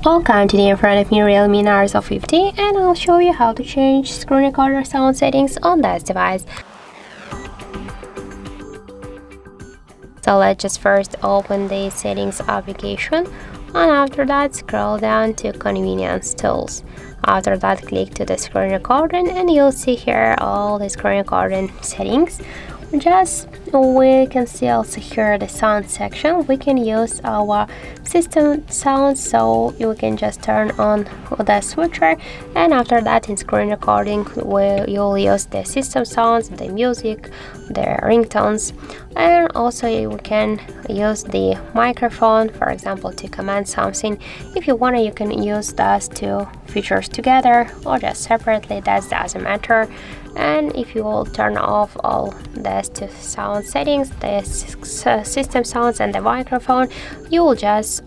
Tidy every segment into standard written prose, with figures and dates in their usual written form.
Welcome, today in front of me Realme Narzo 50 and I'll show you how to change screen recorder sound settings on this device. So let's just first open the settings application and after that scroll down to convenience tools. After that click to the screen recording and you'll see here all the screen recording settings. We can see also here the sound section. We can use our system sounds, so you can just turn on the switcher, and after that in screen recording you'll use the system sounds, the music, the ringtones, and also you can use the microphone, for example, to command something. If you want to, you can use those two features together or just separately, that doesn't matter. And if you will turn off all these two sound settings, the system sounds and the microphone, you will just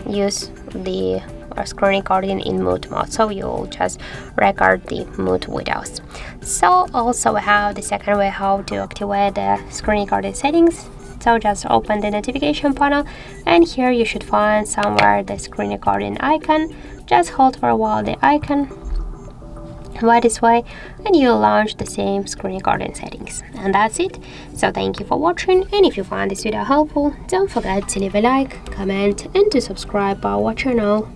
use the screen recording in mute mode, so you will just record the mute videos. So also we have the second way how to activate the screen recording settings. So just open the notification panel and here you should find somewhere the screen recording icon. Just hold for a while the icon by this way and you'll launch the same screen recording settings, and that's it. So thank you for watching, and if you found this video helpful, don't forget to leave a like, comment and to subscribe our channel.